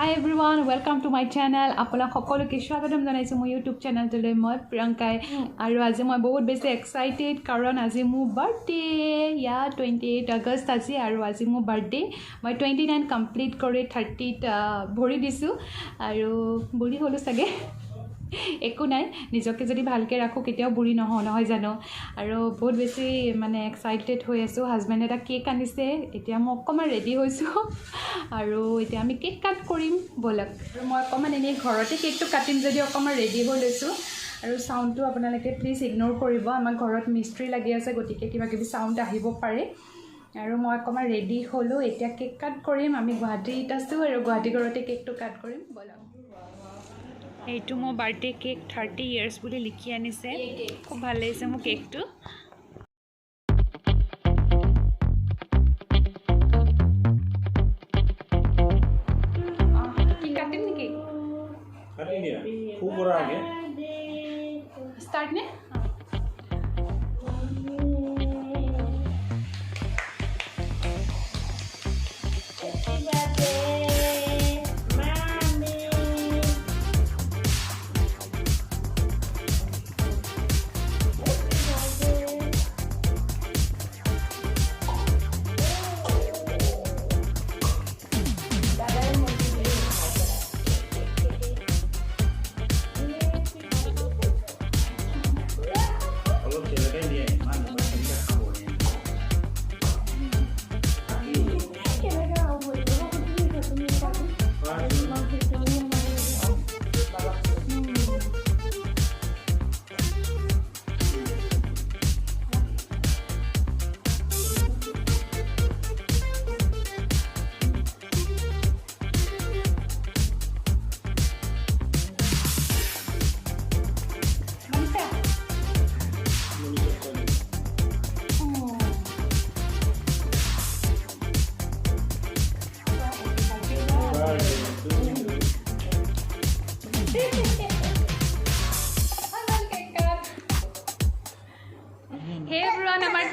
Hi everyone, welcome to my channel. আপোনাক সকলোকে স্বাগতম জনাইছো মোৰ YouTube চেনেলটোলৈ মই প্ৰিয়ংকাই আৰু আজি মই বহুত বেছি এক্সাইটেড কাৰণ আজি মোৰ বাৰ্থডে 28 আগষ্ট আজি আৰু আজি মোৰ বাৰ্থডে মই 29 কমপ্লিট কৰি 30 ত ভৰি দিছো আৰু বুঢ়ী হলো চাগে একো নাই নিজকে যদি ভালকে ৰাখো কেতিয়াও বুঢ়ী নহয় জানো আৰু বহুত বেছি মানে এক্সাইটেড হৈ আছো হাজবেণ্ড এটা কেক আনিছে এতিয়া মই অকমান ৰেডি হৈছো আৰু এতিয়া আমি কেক কাট কৰিম বলক আৰু মই অকমান এনে ঘৰতে কেকটো কাটিম যদি অকমান ৰেডি হৈ লৈছো আৰু সাউণ্ডটো আপোনালোকে প্লিজ ইগনোৰ কৰিব আমাৰ ঘৰত মিস্ত্ৰী লাগি আছে গতিকে কিবা কিবি সাউণ্ড আহিব পাৰে আৰু মই অকমান ৰেডি হলো এতিয়া কেক কাট কৰিম আমি গুৱাহাটীত আছো আৰু গুৱাহাটী ঘৰতে কেকটো কাট কৰিম বলক এইটো মোৰ বাৰ্থডে কেক 30 ইয়াৰ্স বুলি লিখি আনিছে খুব ভাল লাগিছে মোৰ কেকটো কি কাটিম নেকি কাটি দিয়া খুব বড় আগে স্টাৰ্ট নে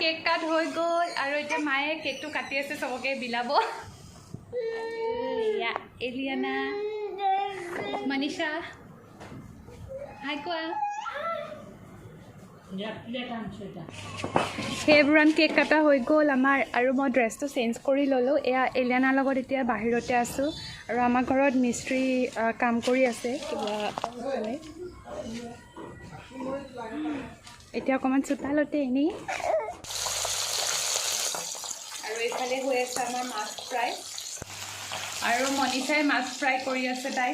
কেক কাট হৈ গ'ল আৰু এতিয়া মায়ে কেকটো কাটি আছে সবকে বিলাব ইয়া এলিয়ানা মনীষা হাই কোৱা হেব্ৰন কেক কাটা হৈ গ'ল আমাৰ আৰু মই ড্ৰেছটো চেঞ্জ কৰি ললো এয়া এলিয়ানাৰ লগত এতিয়া বাহিৰতে আছো আৰু আমাৰ ঘৰত মিস্ত্ৰী কাম কৰি আছে কিবা এতিয়া অকমান চোতালতে এনে আৰু এইফালে হৈ আছে আমাৰ মাছ ফ্ৰাই আৰু মনীষাই মাছ ফ্ৰাই কৰি আছে তাই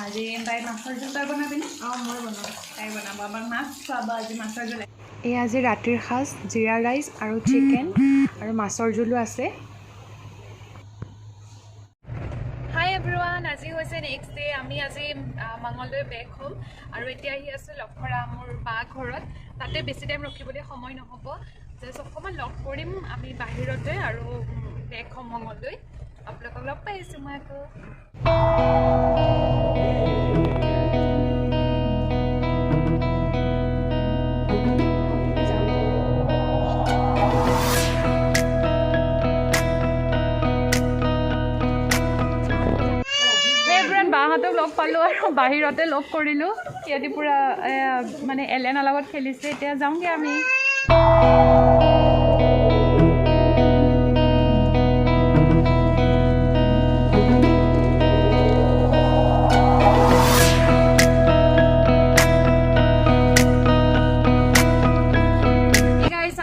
আজি তাই মাছৰ জোল তাই বনাবিনে মই বনাম তাই বনাব আমাক মাছ খুৱাব আজি মাছৰ জোল এই আজি ৰাতিৰ সাজ জিৰা ৰাইচ আৰু চিকেন আৰু মাছৰ জোলো আছে হাই এভৰিৱান আজি হৈছে নেক্সট ডে আমি আজি মংগলদৈ বেক হ'ম আৰু এতিয়া আহি আছো লখৰা মোৰ বা ঘৰত তাতে বেছি টাইম ৰখিবলৈ সময় নহ'ব জাষ্ট অকণমান লগ কৰিম আমি বাহিৰতে আৰু বেক হ'ম মংগলদৈ আপোনালোকক লগ পাইছোঁ মই আকৌ বাহঁতক লগ পালোঁ আৰু বাহিৰতে লগ কৰিলোঁ সিহঁতি পূৰা মানে এলেনাৰ লগত খেলিছে এতিয়া যাওঁগৈ আমি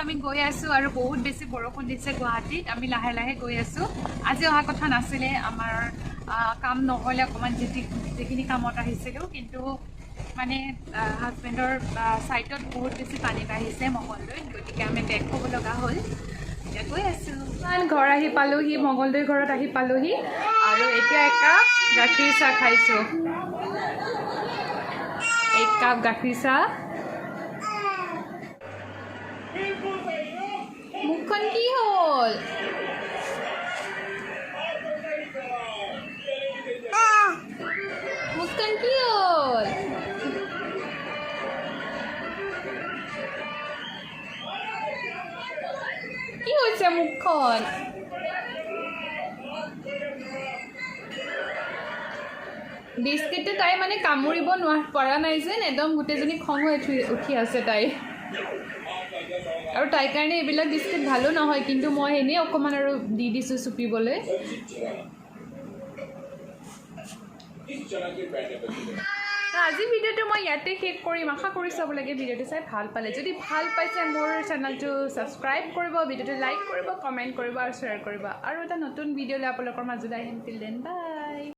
আমি গৈ আছোঁ আৰু বহুত বেছি বৰষুণ দিছে গুৱাহাটীত আমি লাহে লাহে গৈ আছোঁ আজি অহা কথা নাছিলে আমাৰ কাম নহ'লে অকণমান যিখিনি কামত আহিছিলোঁ কিন্তু মানে হাজবেণ্ডৰ ছাইটত বহুত বেছি পানী বাঢ়িছে মংগলদৈত গতিকে আমি বেক হ'ব লগা হ'ল এতিয়া গৈ আছোঁ ঘৰ আহি পালোহি মংগলদৈ ঘৰত আহি পালোহি আৰু এতিয়া একাপ গাখীৰ চাহ খাইছোঁ এক কাপ গাখীৰ চাহ মুখখন কি হ'ল মুখখন কি হ'ল কি হৈছে মুখখন বিস্কিটটো তাই মানে কামুৰিব পৰা নাই যেন একদম গোটেইজনী খং হৈ উঠি আছে তাই আৰু তাইৰ কাৰণে এইবিলাক বিস্কিট ভালো নহয় কিন্তু মই এনেই অকণমান আৰু দি দিছোঁ চুপিবলৈ আজি ভিডিঅ'টো মই ইয়াতে শেষ কৰিম আশা কৰিছোঁ আপোনালোকে ভিডিঅ'টো চাই ভাল পালে যদি ভাল পাইছে মোৰ চেনেলটো ছাবস্ক্ৰাইব কৰিব ভিডিঅ'টো লাইক কৰিব কমেণ্ট কৰিব আৰু শ্বেয়াৰ কৰিব আৰু এটা নতুন ভিডিঅ'লৈ আপোনালোকৰ মাজলৈ আহিম টিল দেন বাই